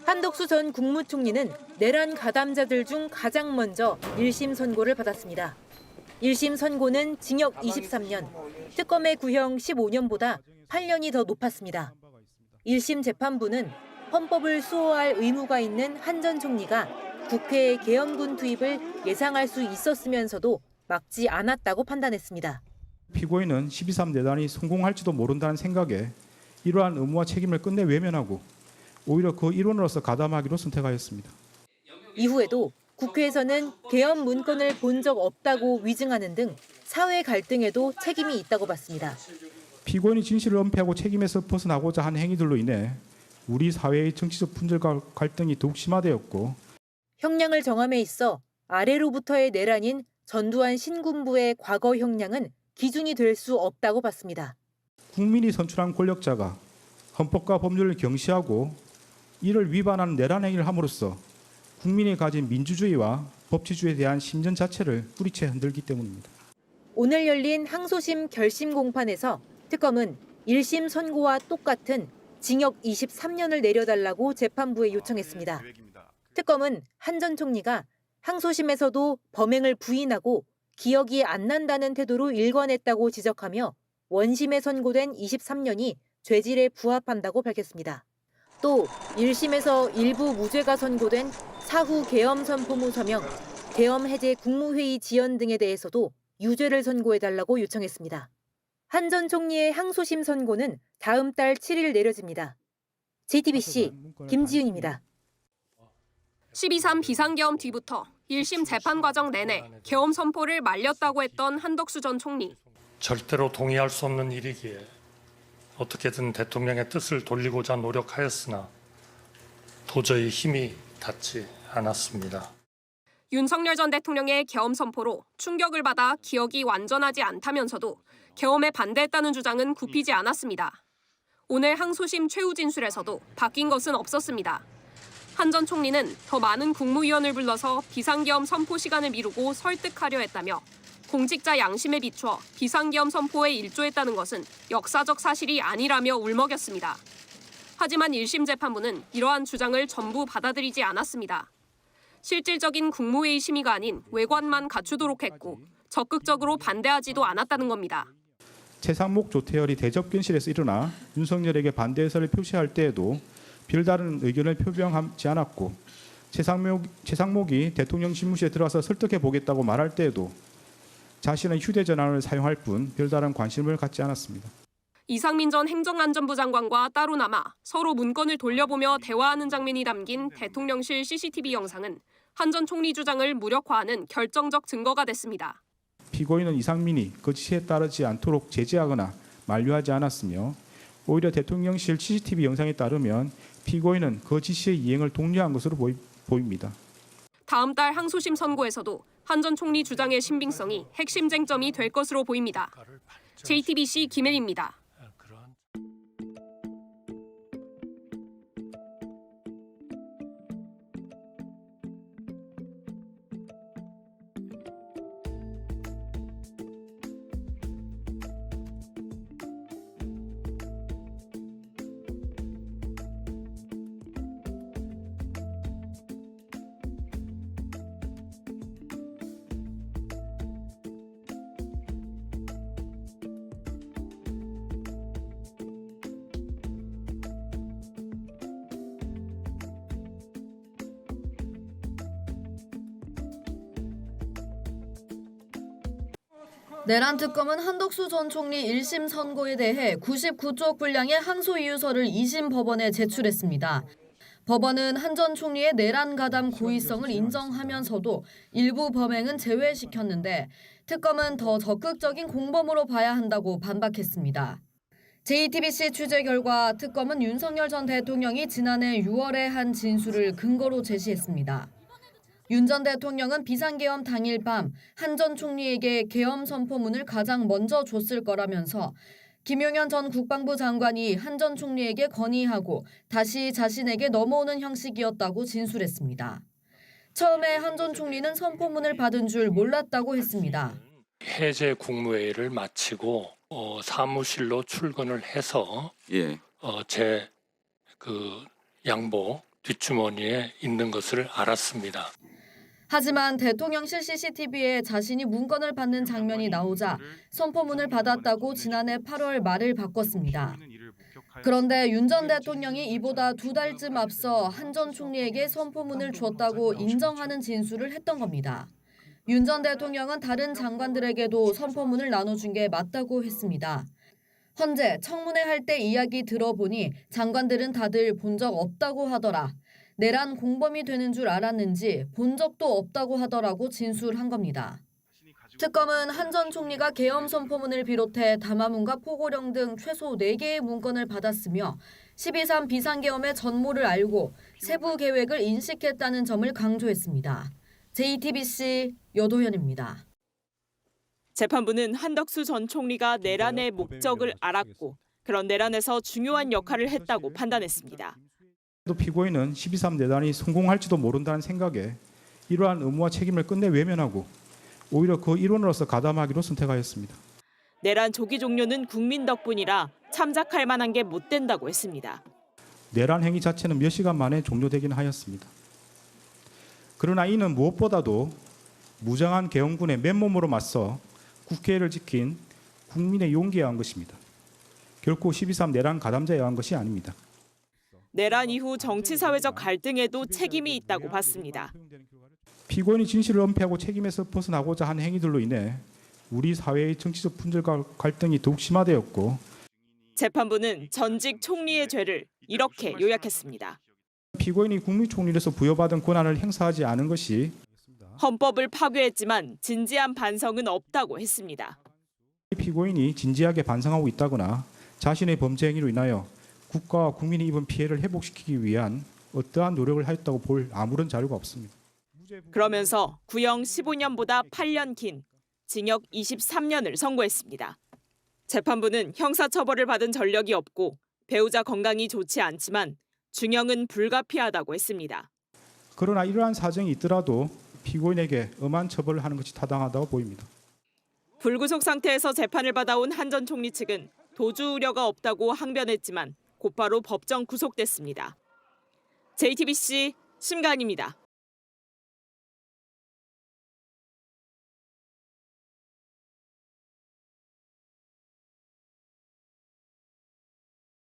한덕수 전 국무총리는 내란 가담자들 중 가장 먼저 1심 선고를 받았습니다. 1심 선고는 징역 23년, 특검의 구형 15년보다 8년이 더 높았습니다. 1심 재판부는 헌법을 수호할 의무가 있는 한 전 총리가 국회의 계엄군 투입을 예상할 수 있었으면서도 막지 않았다고 판단했습니다. 피고인은 12.3 내란이 성공할지도 모른다는 생각에 이러한 의무와 책임을 끝내 외면하고 오히려 그 일원으로서 가담하기로 선택하였습니다. 이후에도 국회에서는 계엄 문건을 본 적 없다고 위증하는 등 사회 갈등에도 책임이 있다고 봤습니다. 피고인이 진실을 은폐하고 책임에서 벗어나고자 한 행위들로 인해 우리 사회의 정치적 분열과 갈등이 더욱 심화되었고 형량을 정함에 있어 아래로부터의 내란인 전두환 신군부의 과거 형량은 기준이 될 수 없다고 봤습니다. 국민이 선출한 권력자가 헌법과 법률을 경시하고 이를 위반하는 내란 행위를 함으로써 국민이 가진 민주주의와 법치주의에 대한 신전 자체를 뿌리채 흔들기 때문입니다. 오늘 열린 항소심 결심 공판에서 특검은 1심 선고와 똑같은 징역 23년을 내려달라고 재판부에 요청했습니다. 특검은 한 전 총리가 항소심에서도 범행을 부인하고 기억이 안 난다는 태도로 일관했다고 지적하며 원심에 선고된 23년이 죄질에 부합한다고 밝혔습니다. 또 1심에서 일부 무죄가 선고된 사후 계엄 선포문 서명, 계엄 해제 국무회의 지연 등에 대해서도 유죄를 선고해달라고 요청했습니다. 한 전 총리의 항소심 선고는 다음 달 7일 내려집니다. JTBC 김지윤입니다. 12.3 비상계엄 뒤부터 1심 재판 과정 내내 계엄 선포를 말렸다고 했던 한덕수 전 총리. 절대로 동의할 수 없는 일이기에 어떻게든 대통령의 뜻을 돌리고자 노력하였으나 도저히 힘이 닿지 않았습니다. 윤석열 전 대통령의 계엄 선포로 충격을 받아 기억이 완전하지 않다면서도 계엄에 반대했다는 주장은 굽히지 않았습니다. 오늘 항소심 최후 진술에서도 바뀐 것은 없었습니다. 한 전 총리는 더 많은 국무위원을 불러서 비상계엄 선포 시간을 미루고 설득하려 했다며 공직자 양심에 비추어 비상계엄 선포에 일조했다는 것은 역사적 사실이 아니라며 울먹였습니다. 하지만 1심 재판부는 이러한 주장을 전부 받아들이지 않았습니다. 실질적인 국무회의 심의가 아닌 외관만 갖추도록 했고 적극적으로 반대하지도 않았다는 겁니다. 최상목 조태열이 대접견실에서 일어나 윤석열에게 반대 의사를 표시할 때에도 별다른 의견을 표명하지 않았고 최상목이 대통령 집무실에 들어와서 설득해 보겠다고 말할 때에도 자신의 휴대전화를 사용할 뿐 별다른 관심을 갖지 않았습니다. 이상민 전 행정안전부 장관과 따로 남아 서로 문건을 돌려보며 대화하는 장면이 담긴 대통령실 CCTV 영상은 한 전 총리 주장을 무력화하는 결정적 증거가 됐습니다. 피고인은 이상민이 그 지시에 따르지 않도록 제지하거나 만류하지 않았으며 오히려 대통령실 CCTV 영상에 따르면 피고인은 그 지시의 이행을 독려한 것으로 보입니다. 다음 달 항소심 선고에서도 한 전 총리 주장의 신빙성이 핵심 쟁점이 될 것으로 보입니다. JTBC 김혜리입니다. 내란 특검은 한덕수 전 총리 1심 선고에 대해 99쪽 분량의 항소 이유서를 2심 법원에 제출했습니다. 법원은 한 전 총리의 내란 가담 고의성을 인정하면서도 일부 범행은 제외시켰는데 특검은 더 적극적인 공범으로 봐야 한다고 반박했습니다. JTBC 취재 결과 특검은 윤석열 전 대통령이 지난해 6월에 한 진술을 근거로 제시했습니다. 윤 전 대통령은 비상계엄 당일 밤 한 전 총리에게 계엄 선포문을 가장 먼저 줬을 거라면서 김용현 전 국방부 장관이 한 전 총리에게 건의하고 다시 자신에게 넘어오는 형식이었다고 진술했습니다. 처음에 한 전 총리는 선포문을 받은 줄 몰랐다고 했습니다. 해제 국무회의를 마치고 사무실로 출근을 해서 제 양복 뒷주머니에 있는 것을 알았습니다. 하지만 대통령실 CCTV에 자신이 문건을 받는 장면이 나오자 선포문을 받았다고 지난해 8월 말을 바꿨습니다. 그런데 윤 전 대통령이 이보다 2달쯤 앞서 한 전 총리에게 선포문을 줬다고 인정하는 진술을 했던 겁니다. 윤 전 대통령은 다른 장관들에게도 선포문을 나눠준 게 맞다고 했습니다. 헌재 청문회 할 때 이야기 들어보니 장관들은 다들 본 적 없다고 하더라. 내란 공범이 되는 줄 알았는지 본 적도 없다고 하더라고 진술한 겁니다. 특검은 한 전 총리가 계엄 선포문을 비롯해 담화문과 포고령 등 최소 4개의 문건을 받았으며 12.3 비상계엄의 전모를 알고 세부 계획을 인식했다는 점을 강조했습니다. JTBC 여도현입니다. 재판부는 한덕수 전 총리가 내란의 목적을 알았고 그런 내란에서 중요한 역할을 했다고 판단했습니다. 또 피고인은 12.3 내란이 성공할지도 모른다는 생각에 이러한 의무와 책임을 끝내 외면하고 오히려 그 일원으로서 가담하기로 선택하였습니다. 내란 조기 종료는 국민 덕분이라 참작할 만한 게 못 된다고 했습니다. 내란 행위 자체는 몇 시간 만에 종료되긴 하였습니다. 그러나 이는 무엇보다도 무장한 계엄군의 맨몸으로 맞서 국회를 지킨 국민의 용기에 의한 것입니다. 결코 12.3 내란 가담자에 의한 것이 아닙니다. 내란 이후 정치사회적 갈등에도 책임이 있다고 봤습니다. 피고인이 진실을 은폐하고 책임에서 벗어나고자 한 행위들로 인해 우리 사회의 정치적 분열과 갈등이 더욱 심화되었고 재판부는 전직 총리의 죄를 이렇게 요약했습니다. 피고인이 국무총리로서 부여받은 권한을 행사하지 않은 것이 헌법을 파괴했지만 진지한 반성은 없다고 했습니다. 피고인이 진지하게 반성하고 있다거나 자신의 범죄 행위로 인하여 국가와 국민이 입은 피해를 회복시키기 위한 어떠한 노력을 하였다고 볼 아무런 자료가 없습니다. 그러면서 구형 15년보다 8년 긴 징역 23년을 선고했습니다. 재판부는 형사처벌을 받은 전력이 없고 배우자 건강이 좋지 않지만 중형은 불가피하다고 했습니다. 그러나 이러한 사정이 있더라도 피고인에게 엄한 처벌을 하는 것이 타당하다고 보입니다. 불구속 상태에서 재판을 받아온 한 전 총리 측은 도주 우려가 없다고 항변했지만 곧바로 법정 구속됐습니다. JTBC 심간입니다.